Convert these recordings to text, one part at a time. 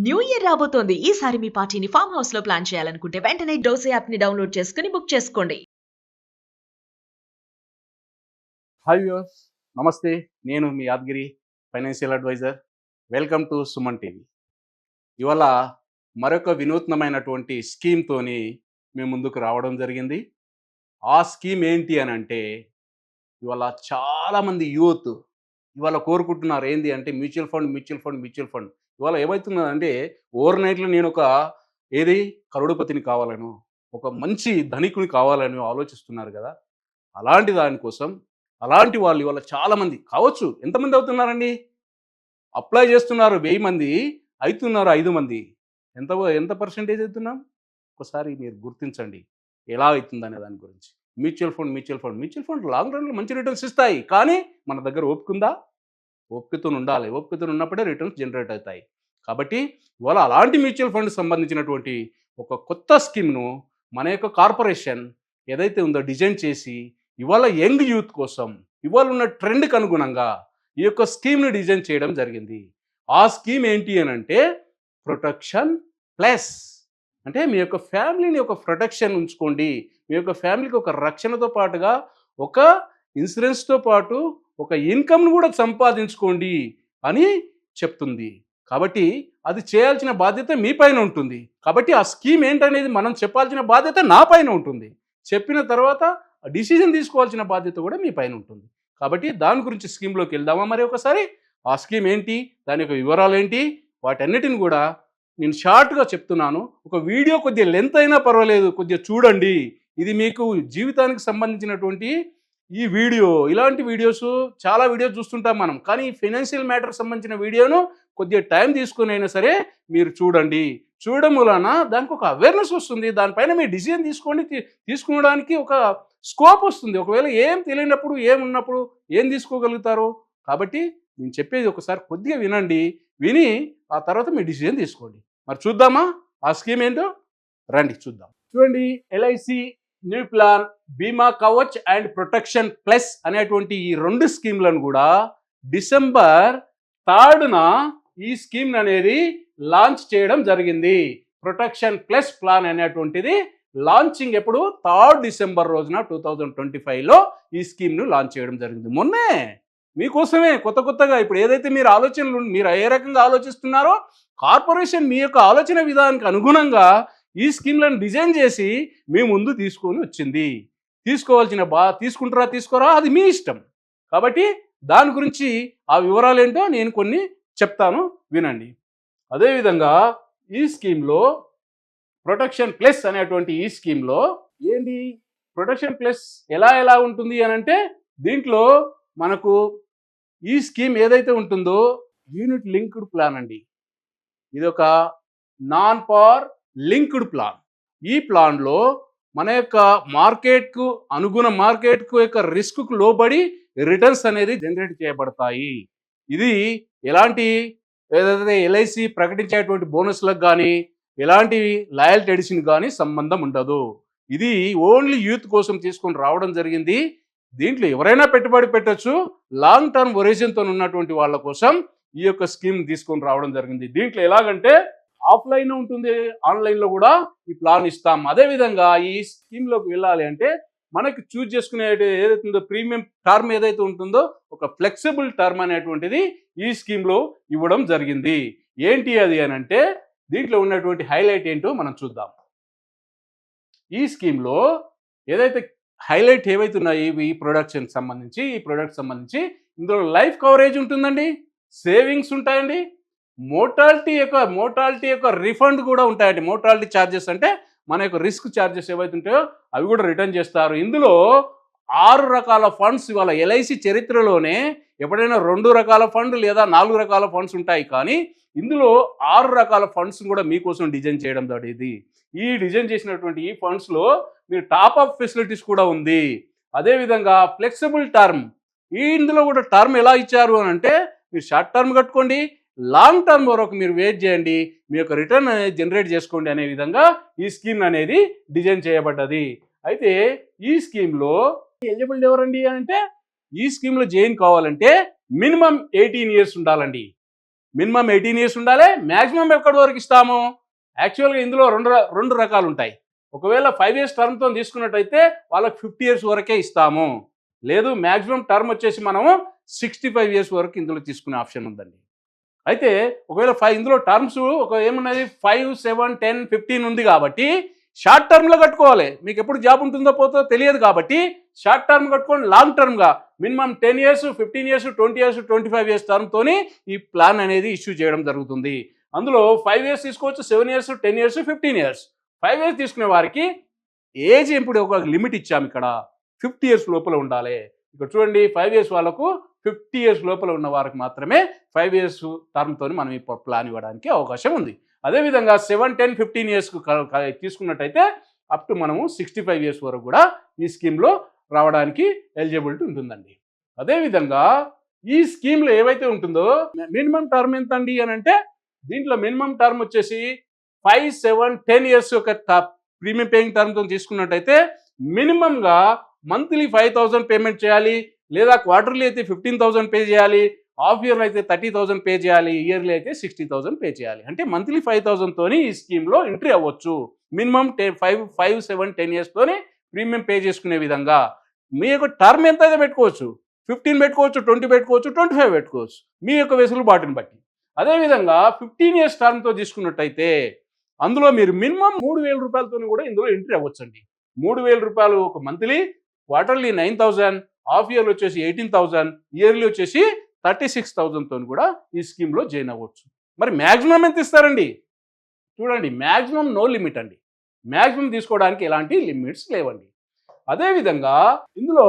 New year రాబోతోంది. ఈసారి మీ పార్టీని ఫామ్ హౌస్ లో ప్లాన్ చేయాలనుకుంటే వెంటనే డోసే యాప్ ని డౌన్లోడ్ చేసుకుని బుక్ చేసుకోండి. హాయ్ వ్యూవర్స్, నమస్తే. నేను మీ Yadagiri financial advisor. Welcome to Suman TV. ఇవాళ మరొక వినూత్నమైనటువంటి స్కీమ్తోని మేము ముందుకు రావడం జరిగింది. ఆ స్కీమ్ ఏంటి అని అంటే, ఇవాళ చాలామంది యూత్ ఇవాళ కోరుకుంటున్నారు ఏంటి అంటే మ్యూచువల్ ఫండ్. ఇవాళ ఏమవుతున్నదంటే ఓవర్ నైట్లో నేను ఒక కరోడుపతిని కావాలను, ఒక మంచి ధనికుని కావాలని ఆలోచిస్తున్నారు కదా. అలాంటి దానికోసం అలాంటి వాళ్ళు ఇవాళ చాలామంది కావచ్చు. ఎంతమంది అవుతున్నారండి? అప్లై చేస్తున్నారు 1000 మంది, అవుతున్నారు 5 మంది. ఎంత ఎంత పర్సెంటేజ్ అవుతున్నాం? ఒకసారి మీరు గుర్తించండి ఎలా అవుతుందనే దాని గురించి. మ్యూచువల్ ఫండ్ లాంగ్ రన్లో మంచి రిటర్న్స్ ఇస్తాయి, కానీ మన దగ్గర ఓపిక ఓపికతో ఉండాలి. ఓపికతో ఉన్నప్పుడే రిటర్న్స్ జనరేట్ అవుతాయి. కాబట్టి ఇవాళ అలాంటి మ్యూచువల్ ఫండ్ సంబంధించినటువంటి ఒక కొత్త స్కీమ్ను మన యొక్క కార్పొరేషన్ ఏదైతే ఉందో డిజైన్ చేసి ఇవాళ యంగ్ యూత్ కోసం ఇవాళ ఉన్న ట్రెండ్కి అనుగుణంగా ఈ యొక్క స్కీమ్ని డిజైన్ చేయడం జరిగింది. ఆ స్కీమ్ ఏంటి అని అంటే ప్రొటెక్షన్ ప్లస్. అంటే మీ యొక్క ఫ్యామిలీని ఒక ప్రొటెక్షన్ ఉంచుకోండి, మీ యొక్క ఫ్యామిలీకి ఒక రక్షణతో పాటుగా ఒక ఇన్సూరెన్స్తో పాటు ఒక ఇన్కమ్ను కూడా సంపాదించుకోండి అని చెప్తుంది. కాబట్టి అది చేయాల్సిన బాధ్యత మీ పైన ఉంటుంది. కాబట్టి ఆ స్కీమ్ ఏంటనేది మనం చెప్పాల్సిన బాధ్యత నా పైన ఉంటుంది. చెప్పిన తర్వాత డిసిజన్ తీసుకోవాల్సిన బాధ్యత కూడా మీ పైన ఉంటుంది. కాబట్టి దాని గురించి స్కీమ్లోకి వెళ్దామా మరి ఒకసారి. ఆ స్కీమ్ ఏంటి, దాని యొక్క వివరాలు ఏంటి, వాటన్నిటిని కూడా నేను షార్ట్గా చెప్తున్నాను. ఒక వీడియో కొద్దిగా లెంత్ అయినా పర్వాలేదు, కొద్దిగా చూడండి. ఇది మీకు జీవితానికి సంబంధించినటువంటి ఈ వీడియో. ఇలాంటి వీడియోస్ చాలా వీడియోస్ చూస్తుంటాం మనం, కానీ ఫైనాన్షియల్ మ్యాటర్ సంబంధించిన వీడియోను కొద్దిగా టైం తీసుకుని అయినా సరే మీరు చూడండి. చూడడం వలన దానికి ఒక అవేర్నెస్ వస్తుంది. దానిపైన మీరు డిసిజన్ తీసుకోవడానికి ఒక స్కోప్ వస్తుంది. ఒకవేళ ఏం తెలియనప్పుడు ఏమున్నప్పుడు ఏం తీసుకోగలుగుతారు. కాబట్టి నేను చెప్పేది ఒకసారి కొద్దిగా వినండి. విని ఆ తర్వాత మీ డిసిజన్ తీసుకోండి. మరి చూద్దామా ఆ స్కీమ్ ఏంటో? రండి చూద్దాం. చూడండి, ఎల్ఐసి న్యూ ప్లాన్, బీమా కవచ్ అండ్ ప్రొటెక్షన్ ప్లస్ అనేటువంటి ఈ 2 స్కీమ్లను కూడా డిసెంబర్ 3న ఈ స్కీమ్ అనేది లాంచ్ చేయడం జరిగింది. ప్రొటెక్షన్ ప్లస్ ప్లాన్ అనేటువంటిది లాంచింగ్ ఎప్పుడు? 3 డిసెంబర్ రోజున 2025లో ఈ స్కీమ్ను లాంచ్ చేయడం జరిగింది. మొన్నే మీకోసమే కొత్తగా ఇప్పుడు ఏదైతే మీరు ఏ రకంగా ఆలోచిస్తున్నారో కార్పొరేషన్ మీ యొక్క ఆలోచన విధానానికి అనుగుణంగా ఈ స్కీమ్లను డిజైన్ చేసి మీ ముందు తీసుకొని వచ్చింది. తీసుకుంటారా తీసుకోరా అది మీ ఇష్టం. కాబట్టి దాని గురించి ఆ వివరాలు ఏంటో నేను కొన్ని చెప్తాను, వినండి. అదేవిధంగా ఈ స్కీమ్లో ప్రొటెక్షన్ ప్లస్ అనేటువంటి ఈ స్కీమ్లో ఏంటి, ప్రొటెక్షన్ ప్లస్ ఎలా ఉంటుంది అని అంటే, దీంట్లో మనకు ఈ స్కీమ్ ఏదైతే ఉంటుందో యూనిట్ లింక్డ్ ప్లాన్ అండి. ఇది ఒక నాన్ పార్ లింక్డ్ ప్లాన్. ఈ ప్లాన్లో మన యొక్క మార్కెట్కు యొక్క రిస్క్కు లోబడి రిటర్న్స్ అనేది జనరేట్ చేయబడతాయి. ఇది ఎలాంటి ఏదైతే ఎల్ఐసి ప్రకటించేటువంటి బోనస్లకు కానీ ఎలాంటి లాయల్టీ ఎడిషన్ కానీ సంబంధం ఉండదు. ఇది ఓన్లీ యూత్ కోసం తీసుకొని రావడం జరిగింది. దీంట్లో ఎవరైనా పెట్టుబడి పెట్టచ్చు. లాంగ్ టర్మ్ ఒరిజిన్తో ఉన్నటువంటి వాళ్ళ కోసం ఈ యొక్క స్కీమ్ తీసుకొని రావడం జరిగింది. దీంట్లో ఎలాగంటే ఆఫ్లైన్ ఉంటుంది, ఆన్లైన్లో కూడా ఈ ప్లాన్ ఇస్తాం. అదేవిధంగా ఈ స్కీమ్లోకి వెళ్ళాలి అంటే మనకి చూజ్ చేసుకునే ఏదైతే ఉందో ప్రీమియం టర్మ్ ఏదైతే ఉంటుందో ఒక ఫ్లెక్సిబుల్ టర్మ్ అనేటువంటిది ఈ స్కీమ్లో ఇవ్వడం జరిగింది. ఏంటి అది అని అంటే, దీంట్లో ఉన్నటువంటి హైలైట్ ఏంటో మనం చూద్దాం. ఈ స్కీమ్లో ఏదైతే హైలైట్ ఏవైతున్నాయి ఈ ప్రొడక్ట్ సంబంధించి ఇందులో లైఫ్ కవరేజ్ ఉంటుందండి, సేవింగ్స్ ఉంటాయండి, మోర్టాలిటీ యొక్క రిఫండ్ కూడా ఉంటాయండి. మోర్టాలిటీ ఛార్జెస్ అంటే మన యొక్క రిస్క్ ఛార్జెస్ ఏవైతే ఉంటాయో అవి కూడా రిటర్న్ చేస్తారు. ఇందులో 6 రకాల ఫండ్స్ ఇవాళ ఎల్ఐసి చరిత్రలోనే ఎప్పుడైనా 2 రకాల ఫండ్ లేదా 4 రకాల ఫండ్స్ ఉంటాయి, కానీ ఇందులో 6 రకాల ఫండ్స్ కూడా మీకోసం డిజైన్ చేయడం జరిగింది. ఈ డిజైన్ చేసినటువంటి ఈ ఫండ్స్లో మీరు టాప్ అప్ ఫెసిలిటీస్ కూడా ఉంది. అదేవిధంగా ఫ్లెక్సిబుల్ టర్మ్, ఇందులో కూడా టర్మ్ ఎలా ఇచ్చారు అని అంటే, మీరు షార్ట్ టర్మ్ కట్టుకోండి, లాంగ్ టర్మ్ వరకు మీరు వెయిట్ చేయండి, మీ యొక్క రిటర్న్ అనేది జనరేట్ చేసుకోండి అనే విధంగా ఈ స్కీమ్ అనేది డిజైన్ చేయబడ్డది. అయితే ఈ స్కీమ్లో ఎలిజిబుల్ ఎవరండి అంటే, ఈ స్కీమ్లో జాయిన్ కావాలంటే మినిమం 18 years ఉండాలండి. మినిమం 18 ఇయర్స్ ఉండాలి. మ్యాక్సిమం ఎక్కడి వరకు ఇస్తాము? యాక్చువల్గా ఇందులో రెండు రకాలు ఉంటాయి. ఒకవేళ 5 ఇయర్స్ టర్మ్తో తీసుకున్నట్టయితే వాళ్ళకి 50 ఇయర్స్ వరకే ఇస్తాము. లేదు మ్యాక్సిమం టర్మ్ వచ్చేసి మనము 65 ఇయర్స్ వరకు ఇందులో తీసుకునే ఆప్షన్ ఉందండి. అయితే ఒకవేళ ఇందులో టర్మ్స్ ఏమున్నది 5, 7, 10, 15 ఉంది కాబట్టి షార్ట్ టర్మ్లో కట్టుకోవాలి. మీకు ఎప్పుడు జాబ్ ఉంటుందో పోతో తెలియదు కాబట్టి షార్ట్ టర్మ్ కట్టుకోండి. లాంగ్ టర్మ్గా minimum 10 years, 15 years, 20 years, 25 years టర్మ్తోని ఈ ప్లాన్ అనేది ఇష్యూ చేయడం జరుగుతుంది. అందులో 5 ఇయర్స్ తీసుకోవచ్చు, 7 ఇయర్స్, 10 ఇయర్స్, 15 ఇయర్స్. 5 ఇయర్స్ తీసుకునే వారికి ఏజ్ ఇప్పుడు ఒక లిమిట్ ఇచ్చాము. ఇక్కడ 50 ఇయర్స్ లోపల ఉండాలి. ఇక్కడ చూడండి 5 ఇయర్స్ వాళ్ళకు 50 ఇయర్స్ లోపల ఉన్న వారికి మాత్రమే 5 ఇయర్స్ టర్మ్తో మనం ఈ ప్లాన్ ఇవ్వడానికి అవకాశం ఉంది. అదేవిధంగా 7, 10, 15 ఇయర్స్కు తీసుకున్నట్టయితే అప్ టు మనము 65 ఇయర్స్ వరకు కూడా ఈ స్కీమ్లో రావడానికి ఎలిజిబిలిటీ ఉంటుందండి. అదేవిధంగా ఈ స్కీమ్లో ఏవైతే ఉంటుందో మినిమం టర్మ్ ఎంత అండి అని అంటే దీంట్లో మినిమం టర్మ్ వచ్చేసి 5, 7, 10 ఇయర్స్ యొక్క ప్రీమియం పేయింగ్ టర్మ్తో తీసుకున్నట్టయితే మినిమంగా మంత్లీ 5,000 పేమెంట్ చేయాలి, లేదా క్వార్టర్లీ అయితే 15,000 పే చేయాలి, హాఫ్ ఇయర్లో అయితే 30,000 పే చేయాలి, ఇయర్లీ అయితే 60,000 పే చేయాలి. అంటే మంత్లీ 5,000తోని ఈ స్కీమ్లో ఎంట్రీ అవ్వచ్చు. మినిమం 5, 7, 10 ఇయర్స్తోని ప్రీమియం పే చేసుకునే విధంగా మీ యొక్క టర్మ్ ఎంత అయితే పెట్టుకోవచ్చు. 15 పెట్టుకోవచ్చు, 20 పెట్టుకోవచ్చు, 25 పెట్టుకోవచ్చు, మీ యొక్క వెసులుబాటుని బట్టి. అదేవిధంగా 15 ఇయర్స్ టర్మ్తో తీసుకున్నట్టయితే అందులో మీరు మినిమం 3,000 రూపాయలతో కూడా ఇందులో ఎంట్రీ అవ్వచ్చండి. 3,000 రూపాయలు ఒక మంత్లీ, క్వార్టర్లీ 9,000, హాఫ్ ఇయర్లో వచ్చేసి 18,000, ఇయర్లీ వచ్చేసి 36,000తో కూడా ఈ స్కీమ్లో జాయిన్ అవ్వచ్చు. మరి మ్యాక్సిమం ఎంత ఇస్తారండి? చూడండి, మ్యాక్సిమం నో లిమిట్ అండి. మ్యాక్సిమం తీసుకోవడానికి ఎలాంటి లిమిట్స్ లేవండి. అదేవిధంగా ఇందులో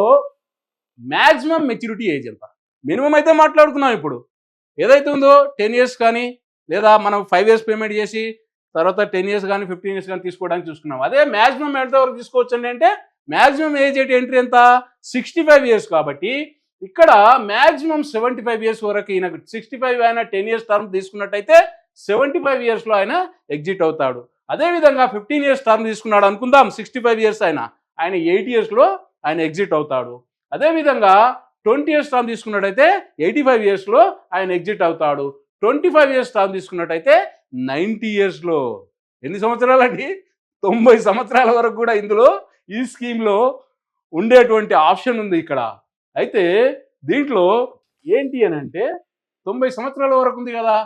మ్యాక్సిమం మెచ్యూరిటీ ఏజ్ ఎంత? మినిమం అయితే మాట్లాడుకున్నాం. ఇప్పుడు ఏదైతే ఉందో 10 ఇయర్స్ కానీ, లేదా మనం 5 ఇయర్స్ పేమెంట్ చేసి తర్వాత 10 ఇయర్స్ కానీ 15 ఇయర్స్ కానీ తీసుకోవడానికి చూసుకున్నాం. అదే మ్యాక్సిమం ఎంతవరకు తీసుకోవచ్చండి అంటే మ్యాక్సిమం ఏజ్ ఎంట్రీ ఎంత? 65 ఇయర్స్. కాబట్టి ఇక్కడ మ్యాక్సిమం 75 ఇయర్స్ వరకు ఈయన 65 ఆయన 10 ఇయర్స్ టర్మ్ తీసుకున్నట్టయితే 75 ఇయర్స్లో ఆయన ఎగ్జిట్ అవుతాడు. అదేవిధంగా 15 ఇయర్స్ టర్మ్ తీసుకున్నాడు అనుకుందాం, 65 ఇయర్స్ ఆయన 8 ఇయర్స్లో ఆయన ఎగ్జిట్ అవుతాడు. అదేవిధంగా 20 ఇయర్స్ టర్మ్ తీసుకున్నట్టయితే 85 ఇయర్స్లో ఆయన ఎగ్జిట్ అవుతాడు. 25 ఇయర్స్ టర్మ్ తీసుకున్నట్టయితే 90 ఇయర్స్లో. ఎన్ని సంవత్సరాలండి? 90 సంవత్సరాల వరకు కూడా ఇందులో ఈ స్కీమ్లో ఉండేటువంటి ఆప్షన్ ఉంది ఇక్కడ. అయితే దీంట్లో ఏంటి అని అంటే 90 సంవత్సరాల వరకు ఉంది కదా,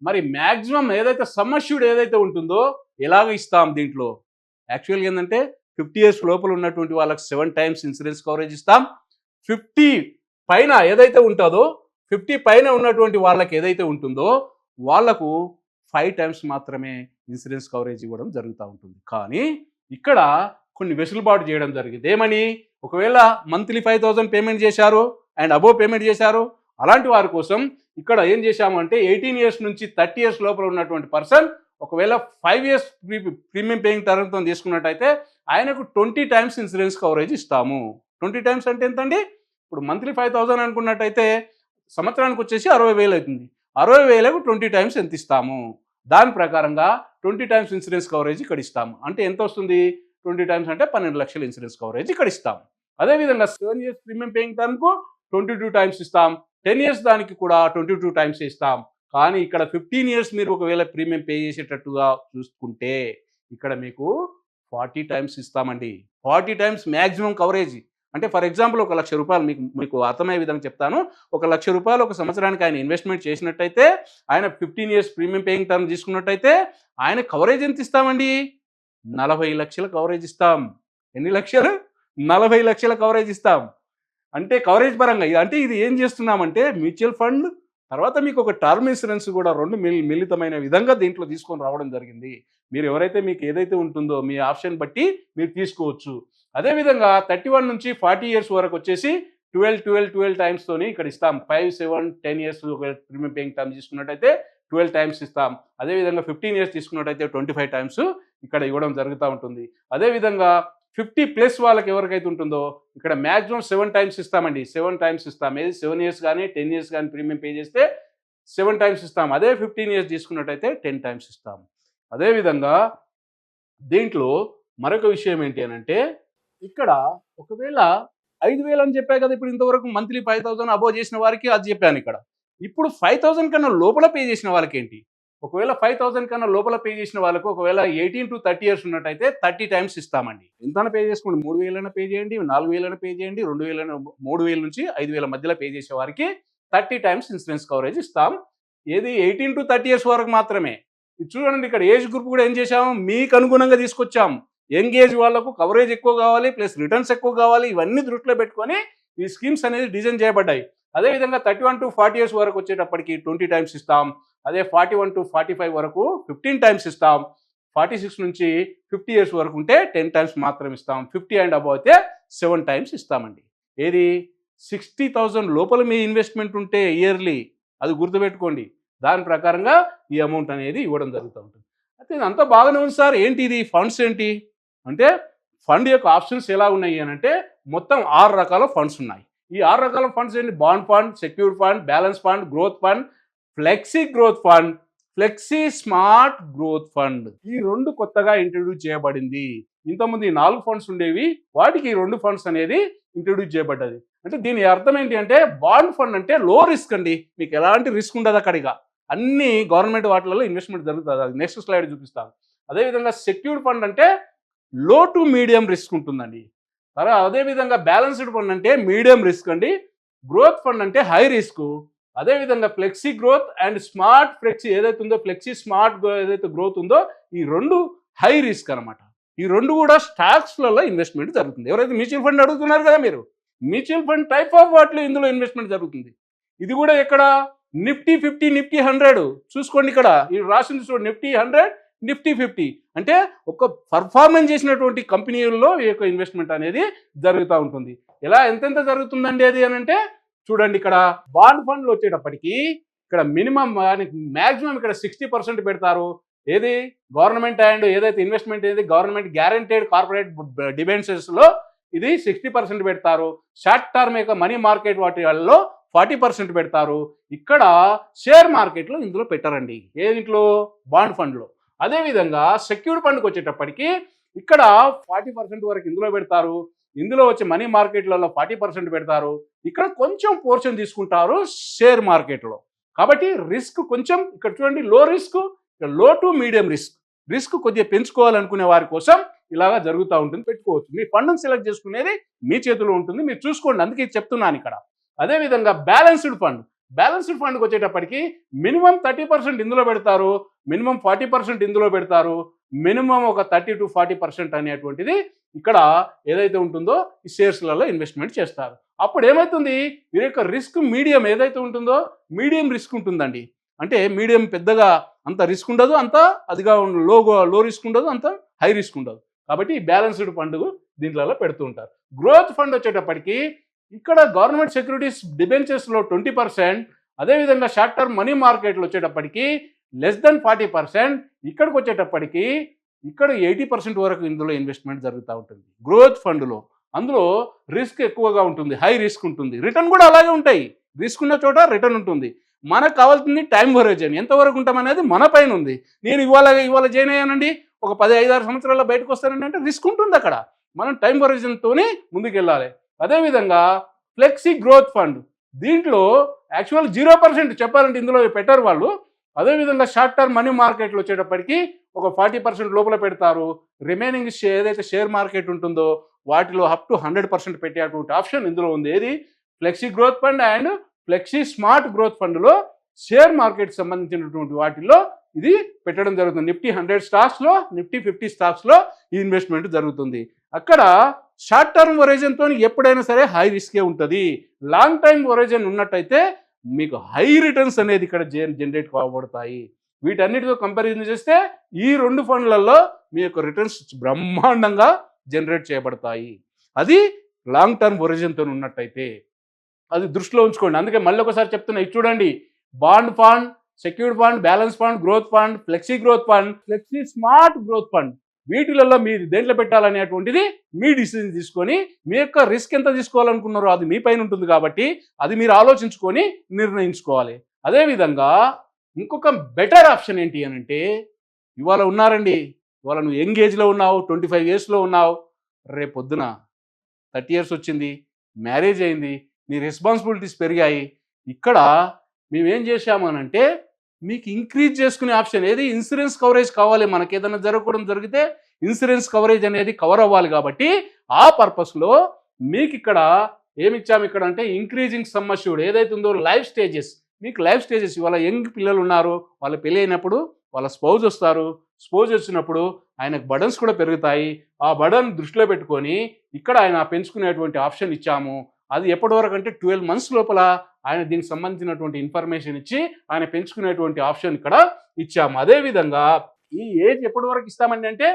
మరి మ్యాక్సిమం ఏదైతే సమ్మష్యూడ్ ఏదైతే ఉంటుందో ఎలాగ ఇస్తాం దీంట్లో? యాక్చువల్గా ఏంటంటే 50 ఇయర్స్ లోపల ఉన్నటువంటి వాళ్ళకి 7 టైమ్స్ ఇన్సూరెన్స్ కవరేజ్ ఇస్తాం. 50 పైన ఏదైతే ఉంటుందో 50 పైన ఉన్నటువంటి వాళ్ళకి ఏదైతే ఉంటుందో వాళ్లకు 5 టైమ్స్ మాత్రమే ఇన్సూరెన్స్ కవరేజ్ ఇవ్వడం జరుగుతూ ఉంటుంది. కానీ ఇక్కడ కొన్ని వెసులుబాటు చేయడం జరిగింది. ఏమని? ఒకవేళ మంత్లీ 5,000 పేమెంట్ చేశారు అండ్ అబోవ్ పేమెంట్ చేశారు, అలాంటి వారి కోసం ఇక్కడ ఏం చేశాము అంటే 18 ఇయర్స్ నుంచి 30 ఇయర్స్ లోపల ఉన్నటువంటి పర్సన్ ఒకవేళ 5 ఇయర్స్ ప్రీమియం పేయింగ్ టర్మ్తో తీసుకున్నట్టయితే ఆయనకు 20 టైమ్స్ ఇన్సూరెన్స్ కవరేజ్ ఇస్తాము. 20 టైమ్స్ అంటే ఎంతండి? ఇప్పుడు మంత్లీ 5,000 అనుకున్నట్టయితే సంవత్సరానికి వచ్చేసి 60,000 అవుతుంది. 60,000కు 20 టైమ్స్ ఎంత ఇస్తాము? దాని ప్రకారంగా 20 టైమ్స్ ఇన్సూరెన్స్ కవరేజ్ ఇక్కడ ఇస్తాము. అంటే ఎంత వస్తుంది? 20 టైమ్స్ అంటే 12 లక్షల ఇన్సూరెన్స్ కవరేజ్ ఇక్కడ ఇస్తాం. అదేవిధంగా 7 ఇయర్స్ ప్రీమియం పేయింగ్ టర్మ్కు 22 టైమ్స్ ఇస్తాం. 10 ఇయర్స్ దానికి కూడా 22 టైమ్స్ ఇస్తాం. కానీ ఇక్కడ 15 ఇయర్స్ మీరు ఒకవేళ ప్రీమియం పే చేసేటట్టుగా చూసుకుంటే ఇక్కడ మీకు 40 టైమ్స్ ఇస్తామండి. 40 టైమ్స్ మ్యాక్సిమం కవరేజ్. అంటే ఫర్ ఎగ్జాంపుల్ 1,00,000 రూపాయలు మీకు అర్థమయ్యే విధంగా చెప్తాను. 1,00,000 రూపాయలు ఒక సంవత్సరానికి ఆయన ఇన్వెస్ట్మెంట్ చేసినట్టయితే, ఆయన 15 ఇయర్స్ ప్రీమియం పేయింగ్ టర్మ్ తీసుకున్నట్టయితే ఆయన కవరేజ్ ఎంత ఇస్తామండి? 40 లక్షల కవరేజ్ ఇస్తాం. ఎన్ని లక్షలు? 40 లక్షల కవరేజ్ ఇస్తాం. అంటే కవరేజ్ పరంగా అంటే ఇది ఏం చేస్తున్నామంటే మ్యూచువల్ ఫండ్ తర్వాత మీకు ఒక టర్మ్ ఇన్సూరెన్స్ కూడా రెండు మిళితమైన విధంగా దీంట్లో తీసుకొని రావడం జరిగింది. మీరు ఎవరైతే మీకు ఏదైతే ఉంటుందో మీ ఆప్షన్ బట్టి మీరు తీసుకోవచ్చు. అదేవిధంగా 31 నుంచి 40 ఇయర్స్ వరకు వచ్చేసి 12 టైమ్స్తోని ఇక్కడ ఇస్తాం. 5, 7, 10 ఇయర్స్ ఒకవేళ ప్రీమియం పేయింగ్ టర్మ్ తీసుకున్నట్టయితే 12 టైమ్స్ ఇస్తాం. అదేవిధంగా 15 ఇయర్స్ తీసుకున్నట్టయితే 25 టైమ్స్ ఇక్కడ ఇవ్వడం జరుగుతూ ఉంటుంది. అదేవిధంగా 50+ వాళ్ళకి ఎవరికైతే ఉంటుందో ఇక్కడ మ్యాక్సిమం 7 టైమ్స్ ఇస్తామండి. 7 టైమ్స్ ఇస్తాం. ఏది 7 ఇయర్స్ కానీ 10 ఇయర్స్ కానీ ప్రీమియం పే చేస్తే 7 టైమ్స్ ఇస్తాం. అదే 15 ఇయర్స్ తీసుకున్నట్టయితే 10 టైమ్స్ ఇస్తాం. అదేవిధంగా దీంట్లో మరొక విషయం ఏంటి అని అంటే ఇక్కడ ఒకవేళ 5,000 అని చెప్పా కదా ఇప్పుడు ఇంతవరకు మంత్లీ 5,000 అబోవ్ చేసిన వారికి అది చెప్పాను. ఇక్కడ ఇప్పుడు 5,000 కన్నా లోపల పే చేసిన వాళ్ళకి ఏంటి? ఒకవేళ 5,000 కన్నా లోపల పే చేసిన వాళ్ళకు ఒకవేళ 18 to 30 ఇయర్స్ ఉన్నట్టయితే 30 టైమ్స్ ఇస్తామండి. ఎంతైనా పే చేసుకోండి, 3,000 పే చేయండి, 4,000 పే చేయండి, 2,000 3,000 నుంచి 5,000 మధ్యలో పే చేసే వారికి 30 టైమ్స్ ఇన్సూరెన్స్ కవరేజ్ ఇస్తాం. ఏది 18 to 30 ఇయర్స్ వరకు మాత్రమే. ఇది చూడండి, ఇక్కడ ఏజ్ గ్రూప్ కూడా ఏం చేశాము, మీకు అనుగుణంగా తీసుకొచ్చాం. యంగ్ ఏజ్ వాళ్ళకు కవరేజ్ ఎక్కువ కావాలి, ప్లస్ రిటర్న్స్ ఎక్కువ కావాలి, ఇవన్నీ దృష్టిలో పెట్టుకొని ఈ స్కీమ్స్ అనేది డిజైన్ చేయబడ్డాయి. అదేవిధంగా 31 to 40 ఇయర్స్ వరకు వచ్చేటప్పటికి 20 టైమ్స్ ఇస్తాం. అదే 41 to 45 వరకు 15 టైమ్స్ ఇస్తాం. 46 నుంచి 50 ఇయర్స్ వరకు ఉంటే 10 టైమ్స్ మాత్రం ఇస్తాం. 50 అండ్ అబవ్ అయితే 7 టైమ్స్ ఇస్తామండి. ఏది 60,000 లోపల మీ ఇన్వెస్ట్మెంట్ ఉంటే ఇయర్లీ, అది గుర్తుపెట్టుకోండి. దాని ప్రకారంగా ఈ అమౌంట్ అనేది ఇవ్వడం జరుగుతూ ఉంటుంది. అయితే ఇదంతా బాగానే ఉంది సార్, ఏంటి ఇది ఫండ్స్ ఏంటి అంటే, ఫండ్ యొక్క ఆప్షన్స్ ఎలా ఉన్నాయి అని అంటే మొత్తం 6 రకాల ఫండ్స్ ఉన్నాయి. ఈ 6 రకాల ఫండ్స్ ఏంటి? Bond fund, secured fund, balance fund, growth fund, flexi growth fund, flexi smart growth fund. ఈ 2 కొత్తగా ఇంట్రడ్యూస్ చేయబడింది. ఇంతకుముందు ఈ 4 ఫండ్స్ ఉండేవి, వాటికి ఈ 2 ఫండ్స్ అనేది ఇంట్రడ్యూస్ చేయబడ్డది. అంటే దీని అర్థం ఏంటి అంటే, బాండ్ ఫండ్ అంటే లో రిస్క్ అండి, మీకు ఎలాంటి రిస్క్ ఉండదు అక్కడిగా, అన్ని గవర్నమెంట్ వాటిలలో ఇన్వెస్ట్మెంట్ జరుగుతుంది. అది నెక్స్ట్ స్లైడ్ చూపిస్తాను. అదేవిధంగా సెక్యూర్డ్ ఫండ్ అంటే లో టు మీడియం రిస్క్ ఉంటుందండి. అదేవిధంగా బ్యాలెన్స్డ్ ఫండ్ అంటే మీడియం రిస్క్ అండి. గ్రోత్ ఫండ్ అంటే హై రిస్క్. అదేవిధంగా flexi growth and smart flexi ఏదైతే ఉందో, ఫ్లెక్సీ స్మార్ట్ ఏదైతే గ్రోత్ ఉందో, ఈ 2 హై రిస్క్ అనమాట. ఈ 2 కూడా స్టాక్స్లలో ఇన్వెస్ట్మెంట్ జరుగుతుంది. ఎవరైతే మ్యూచువల్ ఫండ్ అడుగుతున్నారు కదా మీరు, మ్యూచువల్ ఫండ్ టైప్ ఆఫ్ వాటిలో ఇందులో ఇన్వెస్ట్మెంట్ జరుగుతుంది. ఇది కూడా ఎక్కడ? నిఫ్టీ 50, నిఫ్టీ 100 చూసుకోండి. ఇక్కడ ఇది రాసింది చూడండి, నిఫ్టీ 100, నిఫ్టీ 50 అంటే ఒక పర్ఫార్మెన్స్ చేసినటువంటి కంపెనీల్లో ఈ యొక్క ఇన్వెస్ట్మెంట్ అనేది జరుగుతూ ఉంటుంది. ఎలా ఎంతెంత జరుగుతుందండి అది అని అంటే చూడండి, ఇక్కడ బాండ్ ఫండ్లు వచ్చేటప్పటికి ఇక్కడ మినిమం మ్యాక్సిమం ఇక్కడ 60% పెడతారు. ఏది గవర్నమెంట్ అండ్ ఏదైతే ఇన్వెస్ట్మెంట్ ఏది గవర్నమెంట్ గ్యారంటెడ్ కార్పొరేట్ డిబెంచర్స్ లో ఇది 60% పెడతారు. షార్ట్ టర్మ్ యొక్క మనీ మార్కెట్ వాటి వాళ్ళలో 40% పెడతారు. ఇక్కడ షేర్ మార్కెట్లో ఇందులో పెట్టారండి, ఏదింట్లో బాండ్ ఫండ్లో. అదేవిధంగా సెక్యూర్డ్ ఫండ్కి వచ్చేటప్పటికి ఇక్కడ 40% వరకు ఇందులో పెడతారు. ఇందులో వచ్చే మనీ మార్కెట్లలో 40% పెడతారు. ఇక్కడ కొంచెం పోర్షన్ తీసుకుంటారు షేర్ మార్కెట్లో. కాబట్టి రిస్క్ కొంచెం ఇక్కడ చూడండి, లో రిస్క్, లో టు మీడియం రిస్క్. రిస్క్ కొద్దిగా పెంచుకోవాలనుకునే వారి కోసం ఇలాగా జరుగుతూ ఉంటుంది. పెట్టుకోవచ్చు. మీ ఫండ్ని సెలెక్ట్ చేసుకునేది మీ చేతిలో ఉంటుంది, మీరు చూసుకోండి. అందుకే చెప్తున్నాను ఇక్కడ. అదేవిధంగా బ్యాలెన్స్డ్ ఫండ్, బ్యాలెన్స్డ్ ఫండ్కి వచ్చేటప్పటికి మినిమం 30% ఇందులో పెడతారు, మినిమం 40% ఇందులో పెడతారు, మినిమం ఒక 30 to 40% అనేటువంటిది ఇక్కడ ఏదైతే ఉంటుందో ఈ షేర్స్లలో ఇన్వెస్ట్మెంట్ చేస్తారు. అప్పుడు ఏమవుతుంది, వీరి యొక్క రిస్క్ మీడియం ఏదైతే ఉంటుందో మీడియం రిస్క్ ఉంటుందండి. అంటే మీడియం, పెద్దగా అంత రిస్క్ ఉండదు, అంత అదిగా లో రిస్క్ ఉండదు, అంత హై రిస్క్ ఉండదు. కాబట్టి ఈ బ్యాలెన్స్డ్ ఫండ్ దీంట్లో పెడుతూ ఉంటారు. గ్రోత్ ఫండ్ వచ్చేటప్పటికి ఇక్కడ గవర్నమెంట్ సెక్యూరిటీస్ డిబెంచర్స్లో 20%, అదేవిధంగా షార్ట్ టర్మ్ మనీ మార్కెట్లో వచ్చేటప్పటికి లెస్ దెన్ 40%, ఇక్కడికి వచ్చేటప్పటికి ఇక్కడ 80% వరకు ఇందులో ఇన్వెస్ట్మెంట్ జరుగుతూ ఉంటుంది గ్రోత్ ఫండ్లో. అందులో రిస్క్ ఎక్కువగా ఉంటుంది, హై రిస్క్ ఉంటుంది, రిటర్న్ కూడా అలాగే ఉంటాయి. రిస్క్ ఉన్న చోట రిటర్న్ ఉంటుంది. మనకు కావాల్సింది టైం హొరైజన్, ఎంతవరకు ఉంటామనేది మన పైన ఉంది. నేను ఇవాళ జాయిన్ అయ్యానండి, ఒక 10-5-6 సంవత్సరాల్లో బయటకు వస్తానండి అంటే రిస్క్ ఉంటుంది. అక్కడ మనం టైం హొరైజన్తోనే ముందుకు వెళ్ళాలి. అదేవిధంగా ఫ్లెక్సీ గ్రోత్ ఫండ్, దీంట్లో యాక్చువల్ 0% చెప్పాలంటే ఇందులో పెట్టారు వాళ్ళు. అదేవిధంగా షార్ట్ టర్మ్ మనీ మార్కెట్లో వచ్చేటప్పటికి ఒక 40% లోపల పెడతారు. రిమైనింగ్ ఏదైతే షేర్ మార్కెట్ ఉంటుందో వాటిలో అప్ టు 100% పెట్టేటువంటి ఆప్షన్ ఇందులో ఉంది. ఏది? Flexi growth fund and flexi smart growth ఫండ్లో షేర్ మార్కెట్ సంబంధించినటువంటి వాటిల్లో ఇది పెట్టడం జరుగుతుంది. నిఫ్టీ 100 స్టాక్స్లో, నిఫ్టీ 50 స్టాక్స్లో ఈ ఇన్వెస్ట్మెంట్ జరుగుతుంది. అక్కడ షార్ట్ టర్మ్ హొరైజన్తో ఎప్పుడైనా సరే హై రిస్కే ఉంటుంది. లాంగ్ టైమ్ హొరైజన్ ఉన్నట్టయితే మీకు హై రిటర్న్స్ అనేది ఇక్కడ జనరేట్ కాబడతాయి. వీటన్నిటితో కంపారిజన్ చేస్తే ఈ 2 ఫండ్లలో మీ యొక్క రిటర్న్స్ బ్రహ్మాండంగా జనరేట్ చేయబడతాయి. అది లాంగ్ టర్మ్ హొరైజన్తో ఉన్నట్టయితే అది దృష్టిలో ఉంచుకోండి. అందుకే మళ్ళీ ఒకసారి చెప్తున్నా, ఇది చూడండి, bond fund, secured fund, balance fund, growth fund, flexi growth fund, flexi smart growth fund. వీటిలలో మీరు దేంట్లో పెట్టాలనేటువంటిది మీ డిసిజన్ తీసుకొని, మీ యొక్క రిస్క్ ఎంత తీసుకోవాలనుకున్నారో అది మీ పైన ఉంటుంది. కాబట్టి అది మీరు ఆలోచించుకొని నిర్ణయించుకోవాలి. అదేవిధంగా ఇంకొక బెటర్ ఆప్షన్ ఏంటి అని అంటే, ఇవాళ ఉన్నారండి, ఇవాళ నువ్వు యంగ్ ఏజ్లో ఉన్నావు, 25 ఇయర్స్లో ఉన్నావు, రేపు పొద్దున 30 ఇయర్స్ వచ్చింది, మ్యారేజ్ అయింది, నీ రెస్పాన్సిబిలిటీస్ పెరిగాయి. ఇక్కడ మేమేం చేశాము అని అంటే మీకు ఇంక్రీజ్ చేసుకునే ఆప్షన్ ఏది, ఇన్సూరెన్స్ కవరేజ్ కావాలి. మనకి ఏదైనా జరగకూడదు జరిగితే ఇన్సూరెన్స్ కవరేజ్ అనేది కవర్ అవ్వాలి కాబట్టి ఆ పర్పస్లో మీకు ఇక్కడ ఏమి ఇచ్చాము ఇక్కడ అంటే ఇంక్రీజింగ్ సమ్ అష్యూర్డ్ ఏదైతే ఉందో లైఫ్ స్టేజెస్, మీకు లైఫ్ స్టేజెస్ ఇవాళ యంగ్ పిల్లలు ఉన్నారు, వాళ్ళ పెళ్ళి అయినప్పుడు వాళ్ళ స్పౌజ్ వస్తారు, స్పౌజ్ వచ్చినప్పుడు ఆయనకు బర్డన్స్ కూడా పెరుగుతాయి. ఆ బర్డన్ దృష్టిలో పెట్టుకొని ఇక్కడ ఆయన పెంచుకునేటువంటి ఆప్షన్ ఇచ్చాము. అది ఎప్పటి వరకు అంటే 12 months లోపల ఆయన దీనికి సంబంధించినటువంటి ఇన్ఫర్మేషన్ ఇచ్చి ఆయన పెంచుకునేటువంటి ఆప్షన్ ఇక్కడ ఇచ్చాము. అదేవిధంగా ఈ ఏజ్ ఎప్పటి వరకు ఇస్తామండి అంటే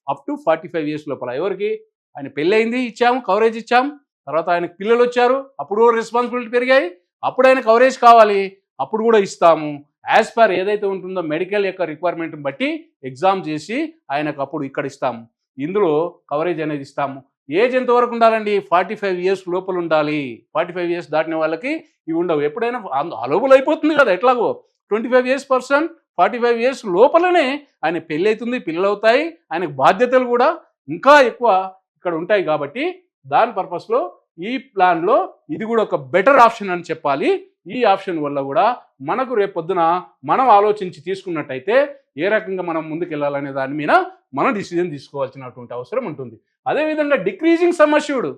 అప్ టు 45 years లోపల. ఎవరికి ఆయన పెళ్ళయింది ఇచ్చాము, కవరేజ్ ఇచ్చాము. తర్వాత ఆయనకు పిల్లలు వచ్చారు, అప్పుడు కూడా రెస్పాన్సిబిలిటీ పెరిగాయి, అప్పుడు ఆయన కవరేజ్ కావాలి, అప్పుడు కూడా ఇస్తాము. యాజ్ పర్ ఏదైతే ఉంటుందో మెడికల్ యొక్క రిక్వైర్మెంట్ని బట్టి ఎగ్జామ్ చేసి ఆయనకు అప్పుడు ఇక్కడ ఇస్తాము. ఇందులో కవరేజ్ అనేది ఇస్తాము. ఏజ్ ఎంతవరకు ఉండాలండి? 45 years లోపల ఉండాలి. 45 years దాటిన వాళ్ళకి ఇవి ఉండవు. ఎప్పుడైనా అలోబుల్ అయిపోతుంది కదా, ఎట్లాగో 25 years పర్సన్ 45 years లోపలనే ఆయన పెళ్ళి అవుతుంది, పిల్లలు అవుతాయి, ఆయనకు బాధ్యతలు కూడా ఇంకా ఎక్కువ ఇక్కడ ఉంటాయి. కాబట్టి దాని పర్పస్లో ఈ ప్లాన్లో ఇది కూడా ఒక బెటర్ ఆప్షన్ అని చెప్పాలి. ఈ ఆప్షన్ వల్ల కూడా మనకు రేపొద్దున మనం ఆలోచించి తీసుకున్నట్టయితే ఏ రకంగా మనం ముందుకు వెళ్ళాలనే దాని మీద మనం డిసిజన్ తీసుకోవాల్సినటువంటి అవసరం ఉంటుంది. అదేవిధంగా డిక్రీజింగ్ సమ్ అష్యూర్డ్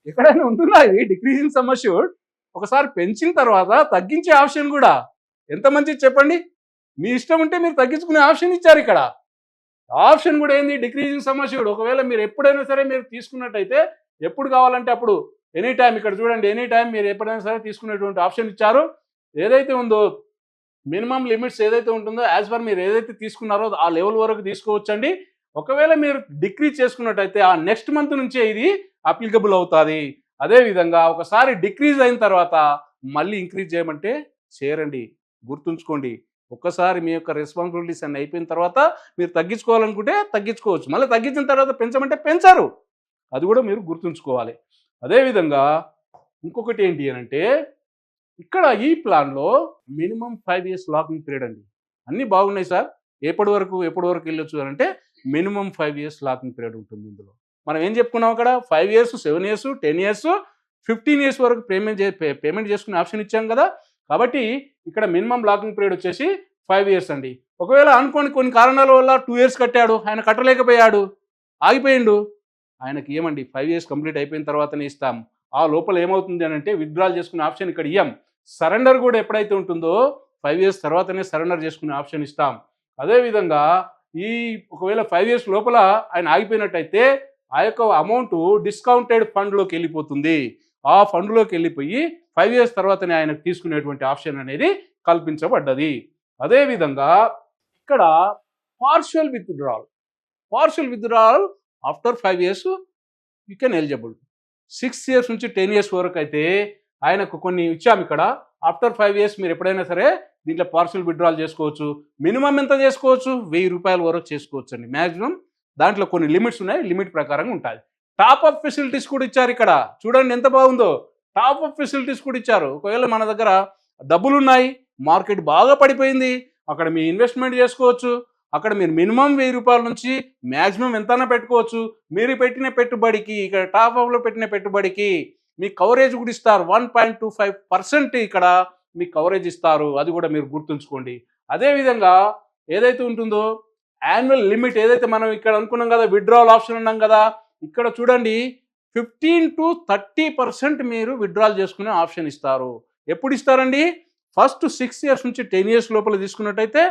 ఎక్కడైనా ఉంటుందా? ఇది డిక్రీజింగ్ సమ్ అష్యూర్డ్ ఒకసారి పెంచిన తర్వాత తగ్గించే ఆప్షన్ కూడా ఎంత మంచిది చెప్పండి. మీ ఇష్టం ఉంటే మీరు తగ్గించుకునే ఆప్షన్ ఇచ్చారు ఇక్కడ. ఆప్షన్ కూడా ఏంది? Decreasing sum assured. ఒకవేళ మీరు ఎప్పుడైనా సరే మీరు తీసుకున్నట్టయితే ఎప్పుడు కావాలంటే అప్పుడు ఎనీ టైం ఇక్కడ చూడండి, ఎనీ టైం మీరు ఎప్పుడైనా సరే తీసుకునేటువంటి ఆప్షన్ ఇచ్చారు. ఏదైతే ఉందో మినిమం లిమిట్స్ ఏదైతే ఉంటుందో యాజ్ పర్ మీరు ఏదైతే తీసుకున్నారో ఆ లెవెల్ వరకు తీసుకోవచ్చండి. ఒకవేళ మీరు డిక్రీజ్ చేసుకున్నట్టయితే ఆ నెక్స్ట్ మంత్ నుంచే ఇది అప్లికబుల్ అవుతుంది. అదేవిధంగా ఒకసారి డిక్రీజ్ అయిన తర్వాత మళ్ళీ ఇంక్రీజ్ చేయమంటే చేయరండి. గుర్తుంచుకోండి, ఒక్కసారి మీ యొక్క రెస్పాన్సిబిలిటీస్ అన్ని అయిపోయిన తర్వాత మీరు తగ్గించుకోవాలనుకుంటే తగ్గించుకోవచ్చు, మళ్ళీ తగ్గించిన తర్వాత పెంచమంటే పెంచారు. అది కూడా మీరు గుర్తుంచుకోవాలి. అదేవిధంగా ఇంకొకటి ఏంటి అని అంటే ఇక్కడ ఈ ప్లాన్లో మినిమం 5 years లాకింగ్ పీరియడ్ అండి. అన్నీ బాగున్నాయి సార్, ఎప్పటి వరకు వెళ్ళొచ్చు అని అంటే మినిమం 5 years లాకింగ్ పీరియడ్ ఉంటుంది. ఇందులో మనం ఏం చెప్పుకున్నాం అక్కడ 5 years, 7 years, 10 years, 15 years వరకు పేమెంట్ చేసుకునే ఆప్షన్ ఇచ్చాం కదా. కాబట్టి ఇక్కడ మినిమం లాకింగ్ పీరియడ్ వచ్చేసి 5 years అండి. ఒకవేళ అనుకోని కొన్ని కారణాల వల్ల 2 years కట్టాడు, ఆయన కట్టలేకపోయాడు, ఆగిపోయిండు, ఆయనకి ఏమండి 5 years కంప్లీట్ అయిపోయిన తర్వాతనే ఇస్తాం. ఆ లోపల ఏమవుతుంది అని అంటే విత్డ్రాల్ చేసుకునే ఆప్షన్ ఇక్కడ ఇయ్యం. సరెండర్ కూడా ఎప్పుడైతే ఉంటుందో 5 years తర్వాతనే సరెండర్ చేసుకునే ఆప్షన్ ఇస్తాం. అదేవిధంగా ఈ ఒకవేళ 5 years లోపల ఆయన ఆగిపోయినట్టయితే ఆ యొక్క అమౌంట్ డిస్కౌంటెడ్ ఫండ్లోకి వెళ్ళిపోతుంది. ఆ ఫండ్లోకి వెళ్ళిపోయి 5 years తర్వాతనే ఆయనకు తీసుకునేటువంటి ఆప్షన్ అనేది కల్పించబడ్డది. అదేవిధంగా ఇక్కడ partial withdrawal after 5 years you can eligible. 6 years నుంచి 10 years వరకు అయితే ఆయనకు కొన్ని ఇచ్చాము ఇక్కడ. ఆఫ్టర్ 5 years మీరు ఎప్పుడైనా సరే దీంట్లో పార్షియల్ విత్డ్రాల్ చేసుకోవచ్చు. మినిమం ఎంత చేసుకోవచ్చు? 1000 రూపాయల వరకు చేసుకోవచ్చు అండి మ్యాక్సిమం. దాంట్లో కొన్ని లిమిట్స్ ఉన్నాయి, లిమిట్ ప్రకారంగా ఉంటుంది. టాప్ అప్ ఫెసిలిటీస్ కూడా ఇచ్చారు ఇక్కడ. చూడండి ఎంత బాగుందో, టాప్ అప్ ఫెసిలిటీస్ కూడా ఇచ్చారు. ఒకవేళ మన దగ్గర డబ్బులు ఉన్నాయి, మార్కెట్ బాగా పడిపోయింది, అక్కడ మీ ఇన్వెస్ట్మెంట్ చేసుకోవచ్చు. అక్కడ మీరు మినిమం 1000 రూపాయల నుంచి మ్యాక్సిమం ఎంతైనా పెట్టుకోవచ్చు. మీరు పెట్టిన పెట్టుబడికి, ఇక్కడ టాప్ అప్లో పెట్టిన పెట్టుబడికి మీ కవరేజ్ కూడా ఇస్తారు. 1.25% ఇక్కడ మీకు కవరేజ్ ఇస్తారు. అది కూడా మీరు గుర్తుంచుకోండి. అదేవిధంగా ఏదైతే ఉంటుందో యాన్యువల్ లిమిట్ ఏదైతే మనం ఇక్కడ అనుకున్నాం కదా, విత్డ్రావల్ ఆప్షన్ ఉన్నాం కదా, ఇక్కడ చూడండి 15 to 30% మీరు విత్డ్రాల్ చేసుకునే ఆప్షన్ ఇస్తారు. ఎప్పుడు ఇస్తారండి? ఫస్ట్ 6 years నుంచి 10 years లోపల తీసుకున్నట్టయితే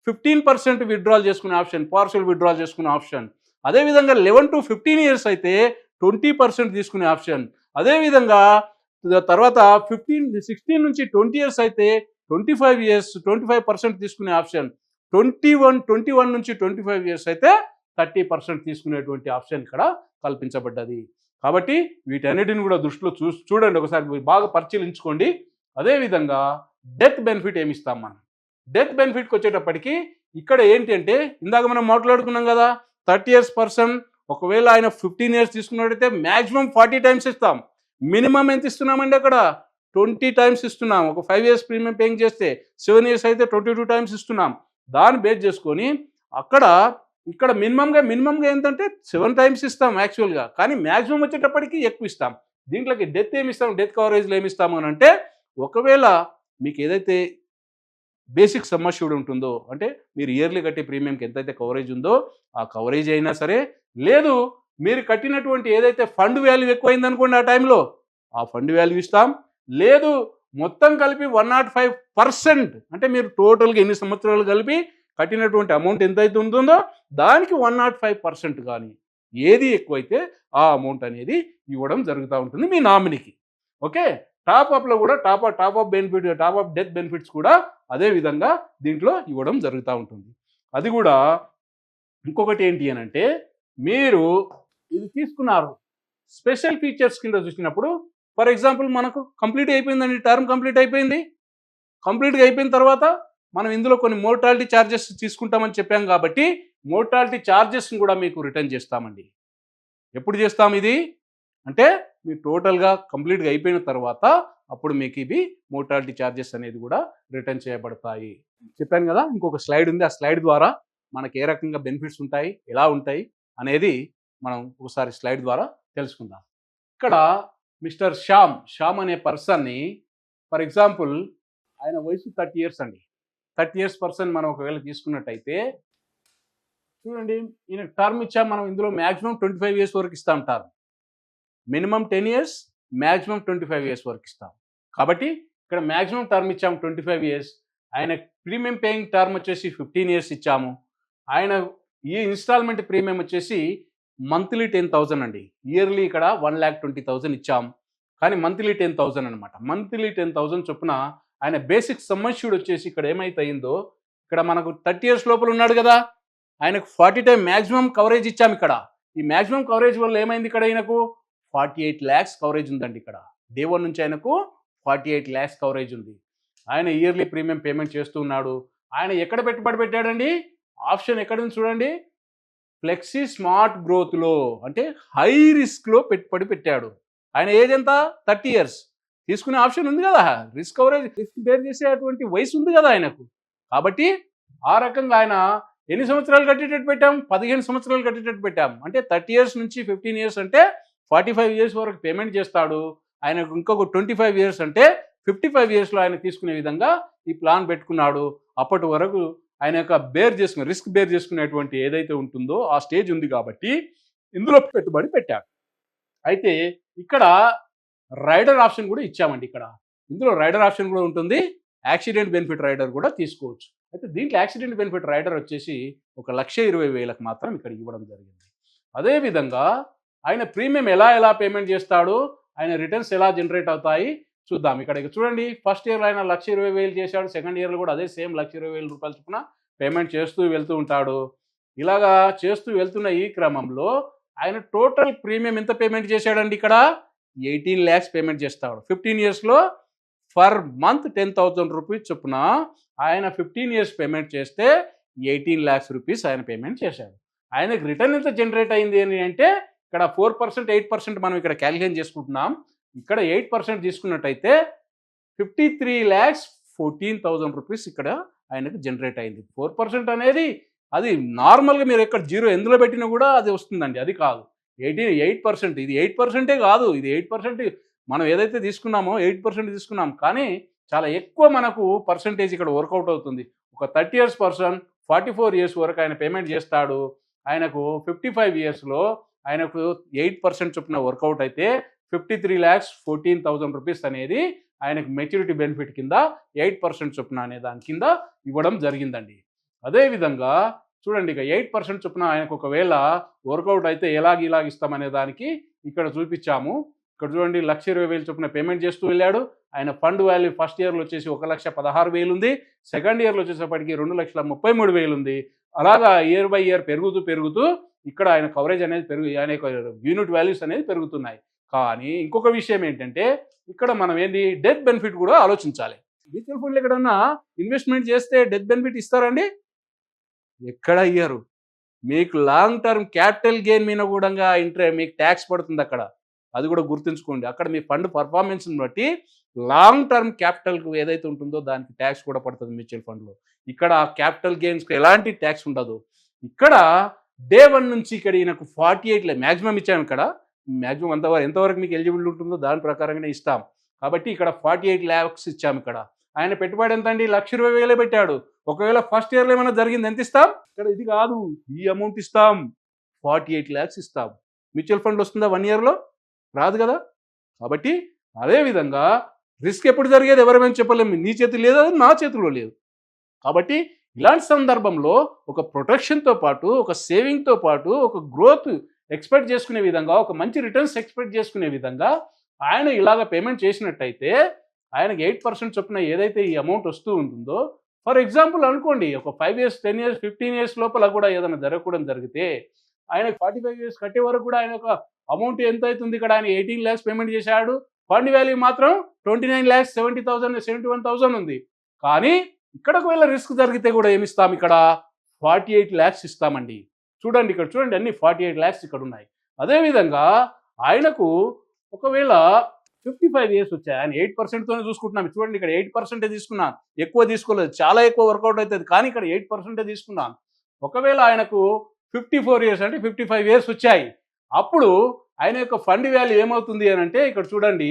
15% విత్డ్రాల్ చేసుకునే ఆప్షన్, పార్షియల్ విత్డ్రాల్ చేసుకునే ఆప్షన్. అదేవిధంగా 11 to 15 years అయితే 20% తీసుకునే ఆప్షన్. అదేవిధంగా తర్వాత 16 నుంచి 20 years అయితే 25% తీసుకునే ఆప్షన్. 21 నుంచి 25 years అయితే 30% తీసుకునేటువంటి ఆప్షన్ ఇక్కడ కల్పించబడ్డది. కాబట్టి వీటన్నిటిని కూడా దృష్టిలో చూడండి, ఒకసారి బాగా పరిశీలించుకోండి. అదేవిధంగా డెత్ బెనిఫిట్ ఏమి ఇస్తాం మనం? డెత్ బెనిఫిట్కి వచ్చేటప్పటికి ఇక్కడ ఏంటి అంటే ఇందాక మనం మాట్లాడుకున్నాం కదా, 30 years పర్సన్ ఒకవేళ ఆయన 15 years తీసుకున్నట్టయితే మ్యాక్సిమం 40 times ఇస్తాం. మినిమం ఎంత ఇస్తున్నామండి? అక్కడ 20 times ఇస్తున్నాం. ఒక 5 years ప్రీమియం పేయింగ్ చేస్తే 7 years అయితే 22 times ఇస్తున్నాం. దాన్ని బేస్ చేసుకొని ఇక్కడ మినిమంగా ఏంటంటే 7 times ఇస్తాం యాక్చువల్గా, కానీ మ్యాక్సిమం వచ్చేటప్పటికి ఎక్కువ ఇస్తాం. దీంట్లోకి డెత్ ఏమి ఇస్తాం, డెత్ కవరేజ్లో ఏమి ఇస్తాము అని అంటే ఒకవేళ మీకు ఏదైతే బేసిక్ సమ్ అష్యూర్డ్ ఉంటుందో, అంటే మీరు ఇయర్లీ కట్టే ప్రీమియంకి ఎంతైతే కవరేజ్ ఉందో ఆ కవరేజ్ అయినా సరే, లేదు మీరు కట్టినటువంటి ఏదైతే ఫండ్ వాల్యూ ఎక్కువైంది అనుకోండి ఆ టైంలో ఆ ఫండ్ వాల్యూ ఇస్తాం, లేదు మొత్తం కలిపి 105%, అంటే మీరు టోటల్గా ఎన్ని సంవత్సరాలు కలిపి కట్టినటువంటి అమౌంట్ ఎంతైతే ఉంటుందో దానికి 105% కానీ ఏది ఎక్కువైతే ఆ అమౌంట్ అనేది ఇవ్వడం జరుగుతూ ఉంటుంది మీ నామినీకి. ఓకే, టాప్అప్లో కూడా top of benefit, top of death benefits కూడా అదే విధంగా దీంట్లో ఇవ్వడం జరుగుతూ ఉంటుంది. అది కూడా ఇంకొకటి ఏంటి అని అంటే, మీరు ఇది తీసుకున్నారు స్పెషల్ ఫీచర్స్ కింద చూసినప్పుడు, ఫర్ ఎగ్జాంపుల్ మనకు కంప్లీట్ అయిపోయిందండి, టర్మ్ కంప్లీట్ అయిపోయింది. కంప్లీట్గా అయిపోయిన తర్వాత మనం ఇందులో కొన్ని మోర్టాలిటీ ఛార్జెస్ తీసుకుంటామని చెప్పాం కాబట్టి మోర్టాలిటీ ఛార్జెస్ని కూడా మీకు రిటర్న్ చేస్తామండి. ఎప్పుడు చేస్తాం ఇది అంటే, మీరు టోటల్గా కంప్లీట్గా అయిపోయిన తర్వాత అప్పుడు మీకు ఇవి మోర్టాలిటీ ఛార్జెస్ అనేది కూడా రిటర్న్ చేయబడతాయి. చెప్పాను కదా, ఇంకొక స్లైడ్ ఉంది, ఆ స్లైడ్ ద్వారా మనకి ఏ రకంగా బెనిఫిట్స్ ఉంటాయి, ఎలా ఉంటాయి అనేది మనం ఒకసారి స్లైడ్ ద్వారా తెలుసుకుందాం. ఇక్కడ మిస్టర్ శ్యామ్ అనే పర్సన్ని, ఫర్ ఎగ్జాంపుల్ ఆయన వయసు 30 years అండి. 30 years పర్సన్ మనం ఒకవేళ తీసుకున్నట్టయితే చూడండి, ఈయన టర్మ్ ఇచ్చాం మనం, ఇందులో మ్యాక్సిమం 25 years వరకు ఇస్తాం term, minimum 10 years, maximum 25 years వరకు ఇస్తాం. కాబట్టి ఇక్కడ మ్యాక్సిమం టర్మ్ ఇచ్చాము 25 years, ఆయన ప్రీమియం పేయింగ్ టర్మ్ వచ్చేసి 15 years ఇచ్చాము. ఆయన ఈ ఇన్స్టాల్మెంట్ ప్రీమియం వచ్చేసి మంత్లీ 10,000 అండి, ఇయర్లీ ఇక్కడ 1,20,000 ఇచ్చాం, కానీ మంత్లీ 10,000 అనమాట. మంత్లీ 10,000 చొప్పున ఆయన బేసిక్ సమ్ అష్యూర్డ్ వచ్చేసి ఇక్కడ ఏమైతే అయిందో, ఇక్కడ మనకు 30 years లోపల ఉన్నాడు కదా, ఆయనకు 40 times మ్యాక్సిమం కవరేజ్ ఇచ్చాము. ఇక్కడ ఈ మ్యాక్సిమం కవరేజ్ వల్ల ఏమైంది, ఇక్కడ ఆయనకు 48 lakhs కవరేజ్ ఉందండి. ఇక్కడ డే 1 నుంచి ఆయనకు 48 lakhs కవరేజ్ ఉంది. ఆయన ఇయర్లీ ప్రీమియం పేమెంట్ చేస్తూ ఉన్నాడు. ఆయన ఎక్కడ పెట్టుబడి పెట్టాడండి, ఆప్షన్ ఎక్కడ ఉంది చూడండి, ఫ్లెక్సీ స్మార్ట్ గ్రోత్లో, అంటే హై రిస్క్లో పెట్టుబడి పెట్టాడు. ఆయన ఏజ్ ఎంత, 30 years, తీసుకునే ఆప్షన్ ఉంది కదా, రిస్క్ కవరేజ్, రిస్క్ బేర్ చేసేటువంటి వయసు ఉంది కదా ఆయనకు. కాబట్టి ఆ రకంగా ఆయన ఎన్ని సంవత్సరాలు కట్టేటట్టు పెట్టాం, 15 సంవత్సరాలు కట్టేటట్టు పెట్టాం. అంటే 30 years నుంచి 15 years అంటే 45 years వరకు పేమెంట్ చేస్తాడు. ఆయనకు ఇంకొక 25 years అంటే 55 yearsలో ఆయన తీసుకునే విధంగా ఈ ప్లాన్ పెట్టుకున్నాడు. అప్పటి వరకు ఆయన యొక్క రిస్క్ బేర్ చేసుకునేటువంటి ఏదైతే ఉంటుందో ఆ స్టేజ్ ఉంది కాబట్టి ఇందులో పెట్టుబడి పెట్టాడు. అయితే ఇక్కడ రైడర్ ఆప్షన్ కూడా ఇచ్చామండి. ఇక్కడ ఇందులో రైడర్ ఆప్షన్ కూడా ఉంటుంది, యాక్సిడెంట్ బెనిఫిట్ రైడర్ కూడా తీసుకోవచ్చు. అయితే దీంట్లో యాక్సిడెంట్ బెనిఫిట్ రైడర్ వచ్చేసి 1,20,000 మాత్రం ఇక్కడ ఇవ్వడం జరిగింది. అదేవిధంగా ఆయన ప్రీమియం ఎలా పేమెంట్ చేస్తాడు, ఆయన రిటర్న్స్ ఎలా జనరేట్ అవుతాయి చూద్దాం. ఇక్కడ చూడండి, ఫస్ట్ ఇయర్ ఆయన 1,20,000 చేశాడు, సెకండ్ ఇయర్లో కూడా అదే సేమ్ 1,20,000 రూపాయల చొప్పున పేమెంట్ చేస్తూ వెళ్తూ ఉంటాడు. ఇలాగా చేస్తూ వెళ్తున్న ఈ క్రమంలో ఆయన టోటల్ ప్రీమియం ఎంత పేమెంట్ చేశాడండి, ఇక్కడ 18 lakhs పేమెంట్ చేస్తాడు. 15 yearsలో ఫర్ మంత్ 10,000 rupees చొప్పున ఆయన 15 years పేమెంట్ చేస్తే 18 lakhs rupees ఆయన పేమెంట్ చేశాడు. ఆయనకు రిటర్న్ ఎంత జనరేట్ అయింది అని అంటే, ఇక్కడ 4%, 8% మనం ఇక్కడ క్యాలిక్యులేట్ చేసుకుంటున్నాం. ఇక్కడ 8% తీసుకున్నట్టయితే 53,14,000 rupees ఇక్కడ ఆయనకు జనరేట్ అయింది. 4% అనేది అది నార్మల్గా మీరు ఎక్కడ జీరో ఎందులో పెట్టినా కూడా అది వస్తుందండి, అది కాదు. 8%, ఇది 8% కాదు, ఇది 8% మనం ఏదైతే తీసుకున్నామో 8% తీసుకున్నాం, కానీ చాలా ఎక్కువ మనకు పర్సంటేజ్ ఇక్కడ వర్కౌట్ అవుతుంది. ఒక 30 years పర్సన్ 44 years వరకు ఆయన పేమెంట్ చేస్తాడు. ఆయనకు 55 yearsలో ఆయనకు 8% చొప్పున వర్కౌట్ అయితే 53,14,000 rupees అనేది ఆయనకు మెచ్యూరిటీ బెనిఫిట్ కింద 8% చొప్పున అనే దాని కింద ఇవ్వడం జరిగిందండి. అదేవిధంగా చూడండి, ఇక 8% చొప్పున ఆయనకు ఒకవేళ వర్కౌట్ అయితే ఇలాగ ఇస్తామనే దానికి ఇక్కడ చూపించాము. ఇక్కడ చూడండి, 1,20,000 చొప్పున పేమెంట్ చేస్తూ వెళ్ళాడు. ఆయన ఫండ్ వాల్యూ ఫస్ట్ ఇయర్లో వచ్చేసి 1,16,000 ఉంది, సెకండ్ ఇయర్లో వచ్చేసప్పటికి 2,33,000 ఉంది. అలాగా ఇయర్ బై ఇయర్ పెరుగుతూ ఇక్కడ ఆయన కవరేజ్ అనేది ఆయన యొక్క యూనిట్ వాల్యూస్ అనేది పెరుగుతున్నాయి. కానీ ఇంకొక విషయం ఏంటంటే, ఇక్కడ మనం ఏంది డెత్ బెనిఫిట్ కూడా ఆలోచించాలి. మ్యూచువల్ ఫండ్లు ఎక్కడన్నా ఇన్వెస్ట్మెంట్ చేస్తే డెత్ బెనిఫిట్ ఇస్తారండి? ఎక్కడ ఇయ్యరు. మీకు లాంగ్ టర్మ్ క్యాపిటల్ గెయిన్ మీద కూడా మీకు ట్యాక్స్ పడుతుంది అక్కడ, అది కూడా గుర్తుంచుకోండి. అక్కడ మీ ఫండ్ పర్ఫార్మెన్స్ని బట్టి లాంగ్ టర్మ్ క్యాపిటల్కు ఏదైతే ఉంటుందో దానికి ట్యాక్స్ కూడా పడుతుంది మ్యూచువల్ ఫండ్లో. ఇక్కడ క్యాపిటల్ గెయిన్స్కి ఎలాంటి ట్యాక్స్ ఉండదు. ఇక్కడ డే 1 నుంచి ఇక్కడ ఈయనకు 48 మ్యాక్సిమం ఇచ్చాము. ఇక్కడ మ్యాక్సిమం ఎంతవరకు మీకు ఎలిజిబుల్ ఉంటుందో దాని ప్రకారంగానే ఇస్తాం. కాబట్టి ఇక్కడ 48 lakhs ఇచ్చాము. ఇక్కడ ఆయన పెట్టుబడి ఎంత అండి? 1,20,000 పెట్టాడు. ఒకవేళ ఫస్ట్ ఇయర్లో ఏమైనా జరిగింది ఎంత ఇస్తాం? ఇక్కడ ఇది కాదు, ఈ అమౌంట్ ఇస్తాం, 48 lakhs ఇస్తాం. మ్యూచువల్ ఫండ్ వస్తుందా 1 yearలో? రాదు కదా. కాబట్టి అదే విధంగా రిస్క్ ఎప్పుడు జరిగేది ఎవరేమైనా చెప్పలేము. నీ చేతిలో లేదు, అది నా చేతిలో లేదు. కాబట్టి ఇలాంటి సందర్భంలో ఒక ప్రొటెక్షన్తో పాటు, ఒక సేవింగ్తో పాటు, ఒక గ్రోత్ ఎక్స్పెక్ట్ చేసుకునే విధంగా, ఒక మంచి రిటర్న్స్ ఎక్స్పెక్ట్ చేసుకునే విధంగా ఆయన ఇలాగ పేమెంట్ చేసినట్టయితే ఆయనకి 8% చొప్పున ఏదైతే ఈ అమౌంట్ వస్తూ ఉంటుందో, ఫర్ ఎగ్జాంపుల్ అనుకోండి, ఒక 5 years, 10 years, 15 years లోపల కూడా ఏదైనా జరగకూడదు జరిగితే ఆయనకు 45 years కట్టే వరకు కూడా ఆయన ఒక అమౌంట్ ఎంత అవుతుంది? ఇక్కడ ఆయన 18 lakhs పేమెంట్ చేశాడు. ఫండ్ వాల్యూ మాత్రం 29,70,000, 71,000 ఉంది. కానీ ఇక్కడ ఒకవేళ రిస్క్ జరిగితే కూడా ఏమిస్తాం? ఇక్కడ 48 lakhs ఇస్తామండి. చూడండి, ఇక్కడ చూడండి, అన్ని 48 lakhs ఇక్కడ ఉన్నాయి. అదేవిధంగా ఆయనకు ఒకవేళ 55 years వచ్చాయి, ఆయన 8%తోనే చూసుకుంటున్నాం. చూడండి, ఇక్కడ 8% తీసుకున్నాను, ఎక్కువ తీసుకోలేదు, చాలా ఎక్కువ వర్కౌట్ అవుతుంది, కానీ ఇక్కడ 8% తీసుకున్నాను. ఒకవేళ ఆయనకు 54 years అంటే 55 years వచ్చాయి, అప్పుడు ఆయన యొక్క ఫండ్ వాల్యూ ఏమవుతుంది అని అంటే, ఇక్కడ చూడండి,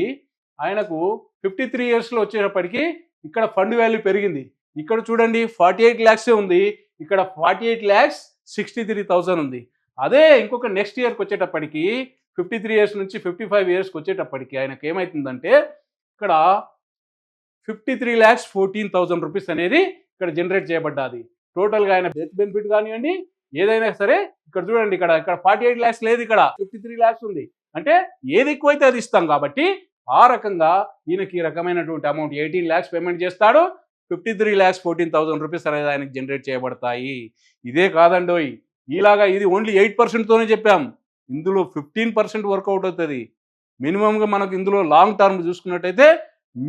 ఆయనకు 53 yearsలో వచ్చేటప్పటికి ఇక్కడ ఫండ్ వాల్యూ పెరిగింది. ఇక్కడ చూడండి 48 lakhs ఉంది, ఇక్కడ 48,63,000 ఉంది. అదే ఇంకొక నెక్స్ట్ ఇయర్కి వచ్చేటప్పటికి 53 years నుంచి 55 yearsకి వచ్చేటప్పటికి ఆయనకు ఏమవుతుందంటే, ఇక్కడ 53,14,000 రూపీస్ అనేది ఇక్కడ జనరేట్ చేయబడ్డాది. టోటల్గా ఆయన డెత్ బెనిఫిట్ కానివ్వండి, ఏదైనా సరే ఇక్కడ చూడండి, ఇక్కడ 48 lakhs లేదు, ఇక్కడ 53 lakhs ఉంది. అంటే ఏది ఎక్కువైతే అది ఇస్తాం. కాబట్టి ఆ రకంగా ఈయనకి ఈ రకమైనటువంటి అమౌంట్ 18 lakhs పేమెంట్ చేస్తాడు, 53,14,000 రూపీస్ అనేది ఆయనకి జనరేట్ చేయబడతాయి. ఇదే కాదండోయ్, ఇలాగా ఇది ఓన్లీ 8%తోనే చెప్పాం. ఇందులో 15% వర్కౌట్ అవుతుంది. మినిమంగా మనకు ఇందులో లాంగ్ టర్మ్ చూసుకున్నట్టయితే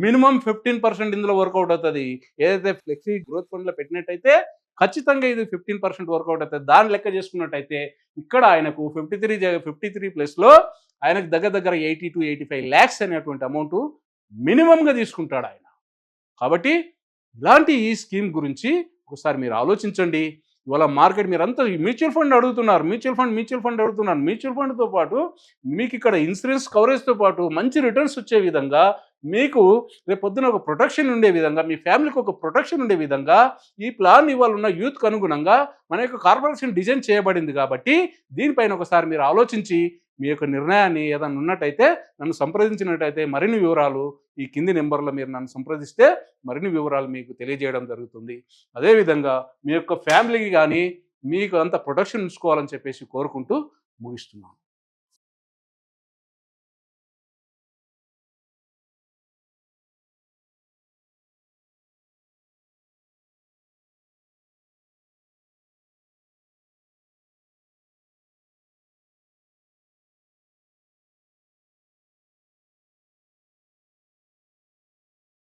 మినిమం 15% ఇందులో వర్కౌట్ అవుతుంది. ఏదైతే ఫ్లెక్సీ గ్రోత్ ఫండ్లో పెట్టినట్టయితే ఖచ్చితంగా ఇది 15% వర్కౌట్ అవుతుంది. దాని లెక్క చేసుకున్నట్టయితే ఇక్కడ ఆయనకు 53 ప్లస్లో ఆయనకు దగ్గర 80 to 85 lakhs అనేటువంటి అమౌంట్ మినిమంగా తీసుకుంటాడు ఆయన. కాబట్టి ఇలాంటి ఈ స్కీమ్ గురించి ఒకసారి మీరు ఆలోచించండి. ఇవాళ మార్కెట్ మీరంతా మ్యూచువల్ ఫండ్ అడుగుతున్నారు, మ్యూచువల్ ఫండ్ అడుగుతున్నారు. మ్యూచువల్ ఫండ్తో పాటు మీకు ఇక్కడ ఇన్సూరెన్స్ కవరేజ్తో పాటు మంచి రిటర్న్స్ వచ్చే విధంగా, మీకు రేపు పొద్దున ఒక ప్రొటెక్షన్ ఉండే విధంగా, మీ ఫ్యామిలీకి ఒక ప్రొటెక్షన్ ఉండే విధంగా ఈ ప్లాన్ ఇవాళ ఉన్న యూత్కి అనుగుణంగా మన యొక్క కార్పొరేషన్ డిజైన్ చేయబడింది. కాబట్టి దీనిపైన ఒకసారి మీరు ఆలోచించి మీ యొక్క నిర్ణయాన్ని ఏదైనా ఉన్నట్టయితే నన్ను సంప్రదించినట్టయితే మరిన్ని వివరాలు ఈ కింది నెంబర్లో మీరు నన్ను సంప్రదిస్తే మరిన్ని వివరాలు మీకు తెలియజేయడం జరుగుతుంది. అదేవిధంగా మీ యొక్క ఫ్యామిలీకి కానీ మీకు అంత ప్రొటెక్షన్ ఉంచుకోవాలని చెప్పేసి కోరుకుంటూ ముగిస్తున్నాను.